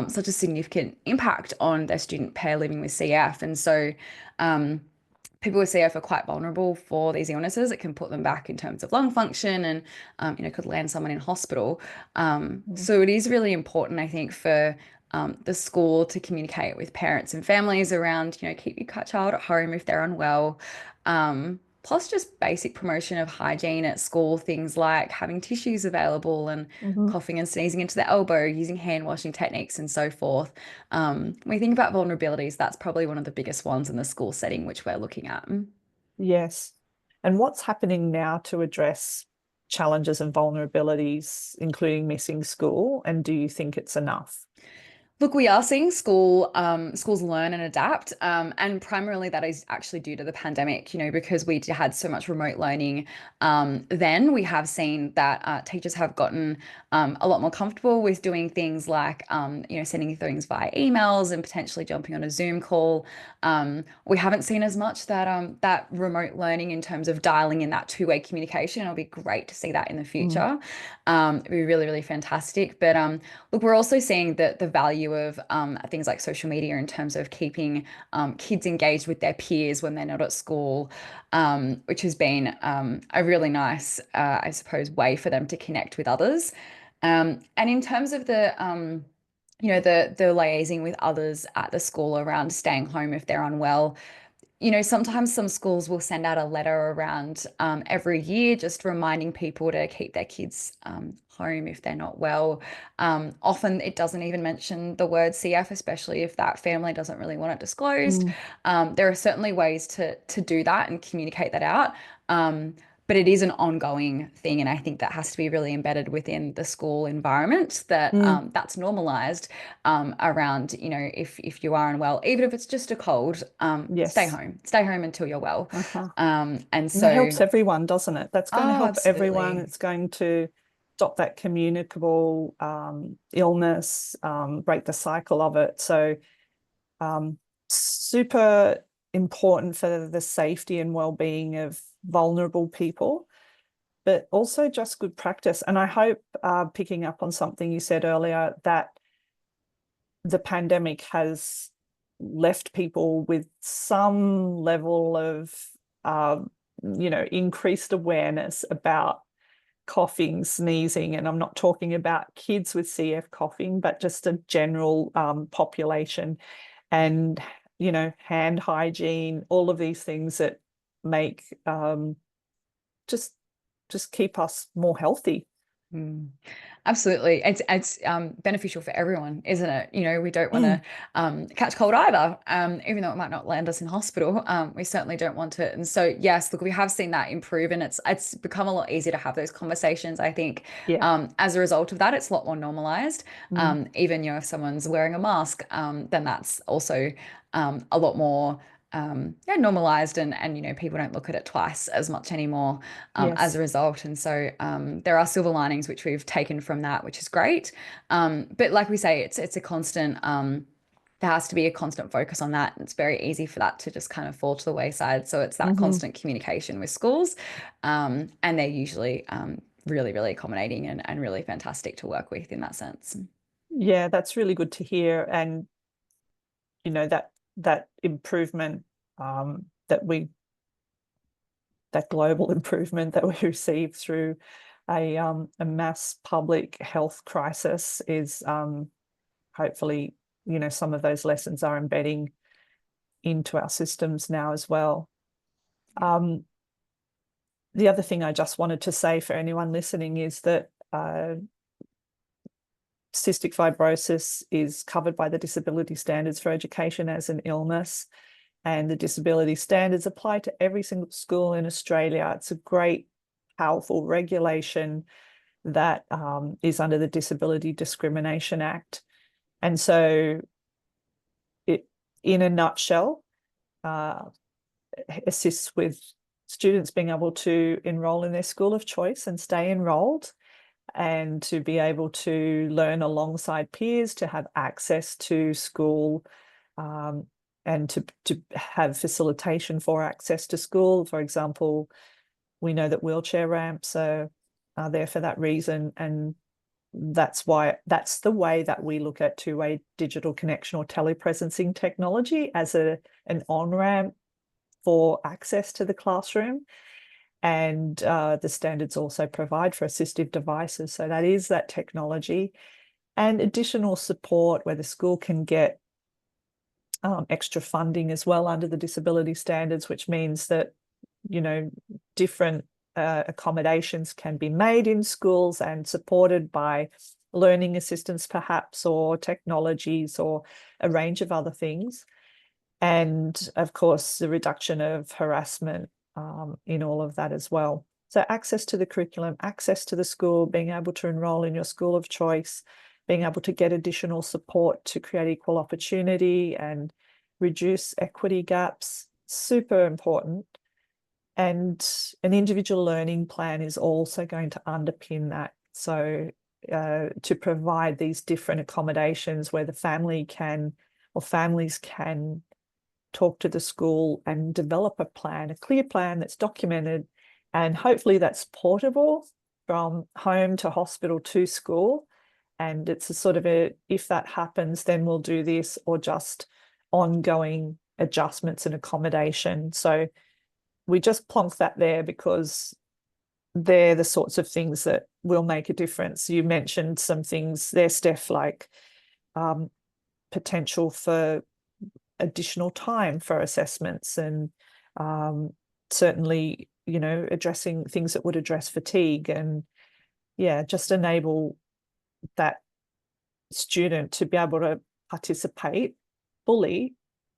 such a significant impact on their student pair living with CF. And so people with CF are quite vulnerable for these illnesses. It can put them back in terms of lung function and, could land someone in hospital. So it is really important, I think, for the school to communicate with parents and families around, keep your child at home if they're unwell. Plus just basic promotion of hygiene at school, things like having tissues available and Mhm. coughing and sneezing into the elbow, using hand washing techniques and so forth. When we think about vulnerabilities, that's probably one of the biggest ones in the school setting, which we're looking at. Yes. And what's happening now to address challenges and vulnerabilities, including missing school? And do you think it's enough? Look, we are seeing schools learn and adapt, and primarily that is actually due to the pandemic. Because we had so much remote learning, then we have seen that teachers have gotten a lot more comfortable with doing things like, sending things via emails and potentially jumping on a Zoom call. We haven't seen as much that remote learning in terms of dialing in that two-way communication. It'll be great to see that in the future. It'd be really, really fantastic. But look, we're also seeing the value of things like social media in terms of keeping kids engaged with their peers when they're not at school, which has been a really nice, I suppose, way for them to connect with others. And in terms of the liaising with others at the school around staying home if they're unwell, sometimes some schools will send out a letter around every year, just reminding people to keep their kids home if they're not well. Often it doesn't even mention the word CF, especially if that family doesn't really want it disclosed. Mm. There are certainly ways to do that and communicate that out. But it is an ongoing thing, and I think that has to be really embedded within the school environment, that Mm. that's normalized around, if you are unwell, even if it's just a cold, Yes. stay home until you're well. Uh-huh. And And that so, helps everyone, doesn't it? That's going to oh, help everyone. absolutely. It's going to stop that communicable illness, break the cycle of it. So um, super important for the safety and well-being of vulnerable people, but also just good practice. And I hope, picking up on something you said earlier, that the pandemic has left people with some level of, increased awareness about coughing, sneezing, and I'm not talking about kids with CF coughing, but just a general population, and hand hygiene, all of these things that make just keep us more healthy. Mm. Absolutely. It's beneficial for everyone, isn't it? We don't want Mm. to catch cold either, even though it might not land us in hospital. We certainly don't want it. And so, yes, look, we have seen that improve, and it's become a lot easier to have those conversations. I think Yeah. as a result of that, it's a lot more normalized. Mm. Even if someone's wearing a mask, then that's also a lot more normalized, and people don't look at it twice as much anymore as a Yes. result. And so there are silver linings which we've taken from that, which is great. But like we say, it's a constant. There has to be a constant focus on that. It's very easy for that to just kind of fall to the wayside. So it's that Hmm. constant communication with schools, and they're usually really, really accommodating and really fantastic to work with in that sense. Yeah, that's really good to hear. And that improvement, um, that we that global improvement that we receive through a mass public health crisis is, hopefully, some of those lessons are embedding into our systems now as well. Um, the other thing I just wanted to say for anyone listening is that cystic fibrosis is covered by the Disability Standards for Education as an illness, and the disability standards apply to every single school in Australia. It's a great, powerful regulation that is under the Disability Discrimination Act. And so it, in a nutshell, uh, assists with students being able to enroll in their school of choice and stay enrolled, and to be able to learn alongside peers, to have access to school to have facilitation for access to school. For example, we know that wheelchair ramps are there for that reason, and that's the way that we look at two-way digital connection or telepresencing technology as an on-ramp for access to the classroom. And the standards also provide for assistive devices. So that is that technology and additional support where the school can get extra funding as well under the disability standards, which means that, different accommodations can be made in schools and supported by learning assistance perhaps, or technologies, or a range of other things. And of course, the reduction of harassment in all of that as well. So access to the curriculum, access to the school, being able to enroll in your school of choice, being able to get additional support to create equal opportunity and reduce equity gaps, super important. And an individual learning plan is also going to underpin that. So to provide these different accommodations where the family can, or families can, talk to the school and develop a plan, a clear plan that's documented, and hopefully that's portable from home to hospital to school. And it's a sort of if that happens, then we'll do this, or just ongoing adjustments and accommodation. So we just plonk that there because they're the sorts of things that will make a difference. You mentioned some things there, Steph, like potential for additional time for assessments, and certainly, addressing things that would address fatigue, and just enable that student to be able to participate fully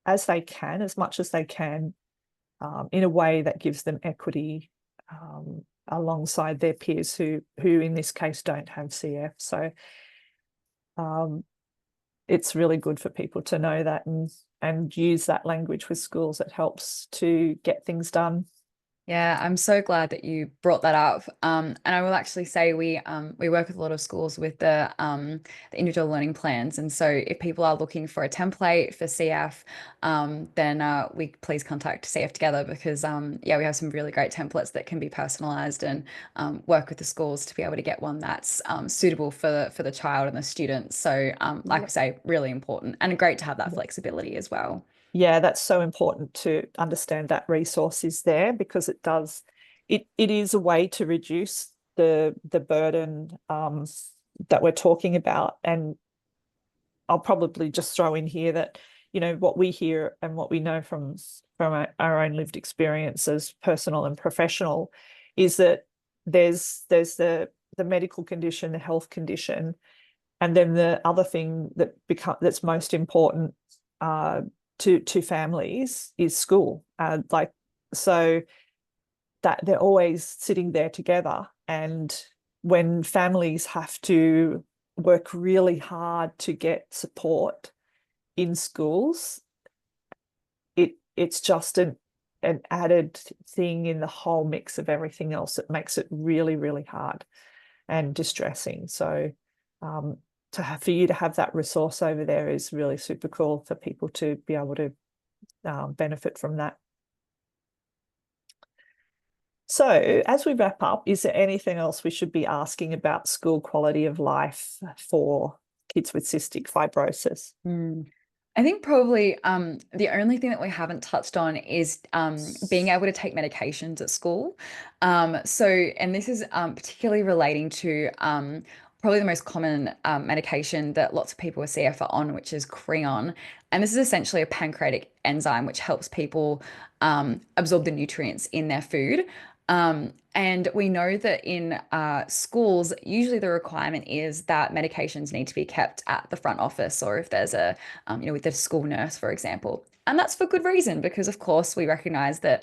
as they can, as much as they can, in a way that gives them equity alongside their peers who in this case don't have CF. So it's really good for people to know that and use that language with schools. It helps to get things done. Yeah, I'm so glad that you brought that up. And I will actually say we work with a lot of schools with the individual learning plans. And so if people are looking for a template for CF, then we please contact CF Together, because we have some really great templates that can be personalized, and work with the schools to be able to get one that's suitable for the child and the student. So like I say, really important, and great to have that flexibility as well. Yeah, that's so important to understand that resource is there, because it is a way to reduce the burden that we're talking about. And I'll probably just throw in here that, what we hear and what we know from our own lived experiences, personal and professional, is that there's the medical condition, the health condition, and then the other thing that's most important to families is school. So that they're always sitting there together, and when families have to work really hard to get support in schools, it's just an added thing in the whole mix of everything else that makes it really, really hard and distressing. So for you to have that resource over there is really super cool for people to be able to benefit from that. So as we wrap up, is there anything else we should be asking about school quality of life for kids with cystic fibrosis? I think probably the only thing that we haven't touched on is being able to take medications at school. And this is particularly relating to probably the most common medication that lots of people with CF are on, which is Creon. And this is essentially a pancreatic enzyme which helps people absorb the nutrients in their food. And we know that in schools, usually the requirement is that medications need to be kept at the front office, or if there's with the school nurse, for example. And that's for good reason, because of course we recognize that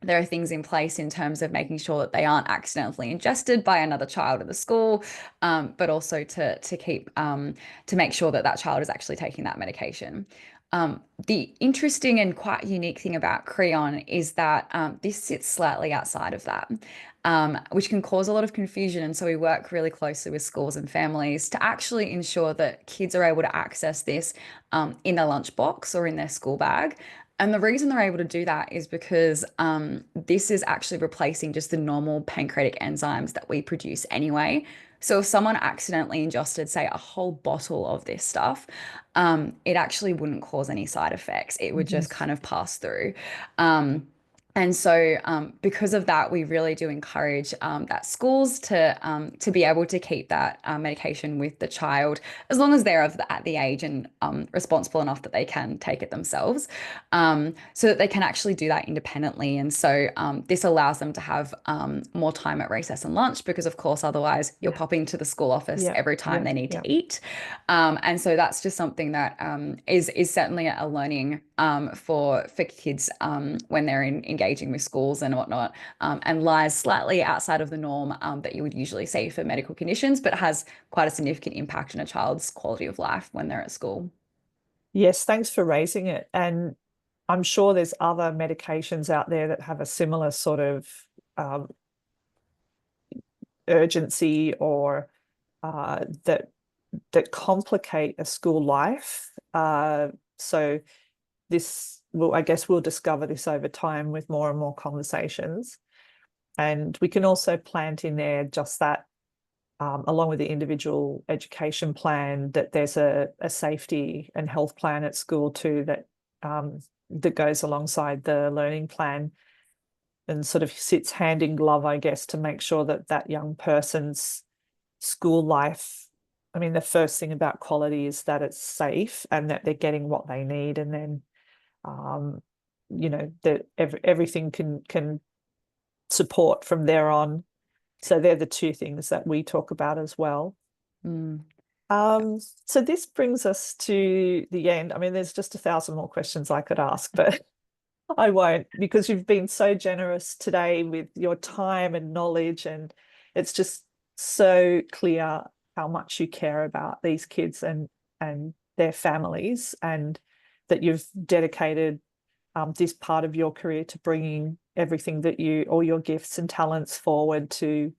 There are things in place in terms of making sure that they aren't accidentally ingested by another child at the school, but also to keep to make sure that that child is actually taking that medication. The interesting and quite unique thing about Creon is that this sits slightly outside of that, which can cause a lot of confusion. And so we work really closely with schools and families to actually ensure that kids are able to access this in their lunchbox or in their school bag. And the reason they're able to do that is because this is actually replacing just the normal pancreatic enzymes that we produce anyway. So if someone accidentally ingested, say, a whole bottle of this stuff, it actually wouldn't cause any side effects. It would just kind of pass through. And so, because of that, we really do encourage that schools to be able to keep that medication with the child as long as they're at the age and responsible enough that they can take it themselves, so that they can actually do that independently. And so, this allows them to have more time at recess and lunch because, of course, otherwise you're popping to the school office every time they need to eat. And so that's just something that is certainly a learning for kids when they're engaging with schools and whatnot, and lies slightly outside of the norm that you would usually see for medical conditions, but has quite a significant impact on a child's quality of life when they're at school. Yes, thanks for raising it. And I'm sure there's other medications out there that have a similar sort of urgency or that complicate a school life. So this will, I guess we'll discover this over time with more and more conversations. And we can also plant in there just that, along with the individual education plan, that there's a safety and health plan at school too that that goes alongside the learning plan and sort of sits hand in glove, I guess, to make sure that that young person's school life, I mean, the first thing about quality is that it's safe and that they're getting what they need, and then you know, that everything can support from there on. So they're the two things that we talk about as well. So this brings us to the end. I mean, there's just 1,000 more questions I could ask, but I won't, because you've been so generous today with your time and knowledge, and it's just so clear how much you care about these kids and their families, and that you've dedicated this part of your career to bringing everything that all your gifts and talents forward to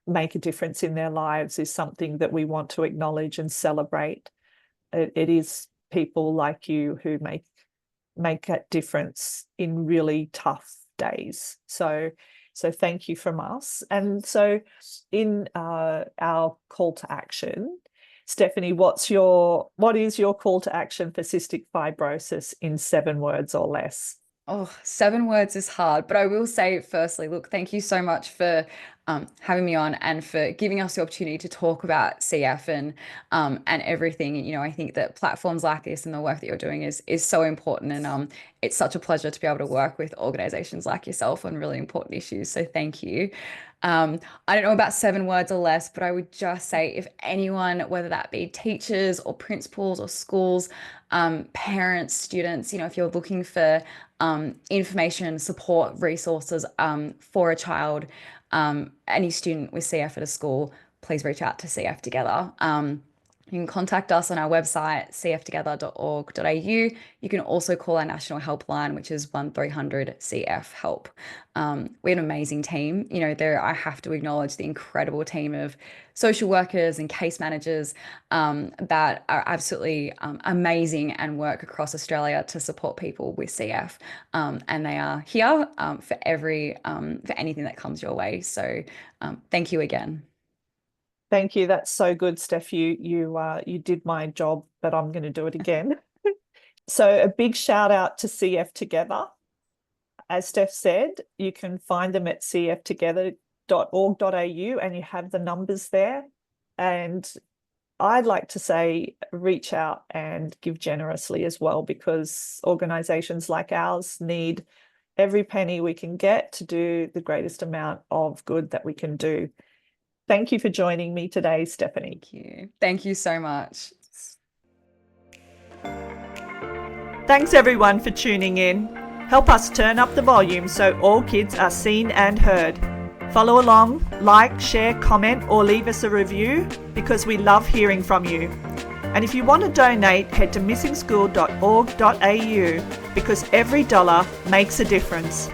make a difference in their lives is something that we want to acknowledge and celebrate. It is people like you who make that difference in really tough days. So thank you from us. And so in our call to action, Stephanie, what is your call to action for cystic fibrosis in 7 words or less? Oh, 7 words is hard, but I will say firstly, look, thank you so much for having me on and for giving us the opportunity to talk about CF and everything. You know, I think that platforms like this and the work that you're doing is so important, and it's such a pleasure to be able to work with organizations like yourself on really important issues. So thank you. I don't know about 7 words or less, but I would just say if anyone, whether that be teachers or principals or schools, parents, students, you know, if you're looking for information, support, resources for a child, any student with CF at a school, please reach out to CF Together. You can contact us on our website, cftogether.org.au. You can also call our national helpline, which is 1300 CF Help. We have an amazing team. You know, I have to acknowledge the incredible team of social workers and case managers that are absolutely amazing and work across Australia to support people with CF. And they are here for anything that comes your way. So thank you again. Thank you. That's so good, Steph. You did my job, but I'm going to do it again. So a big shout out to CF Together. As Steph said, you can find them at cftogether.org.au, and you have the numbers there. And I'd like to say reach out and give generously as well, because organizations like ours need every penny we can get to do the greatest amount of good that we can do. Thank you for joining me today, Stephanie. Thank you. Thank you so much. Thanks everyone for tuning in. Help us turn up the volume so all kids are seen and heard. Follow along, like, share, comment, or leave us a review because we love hearing from you. And if you want to donate, head to missingschool.org.au because every dollar makes a difference.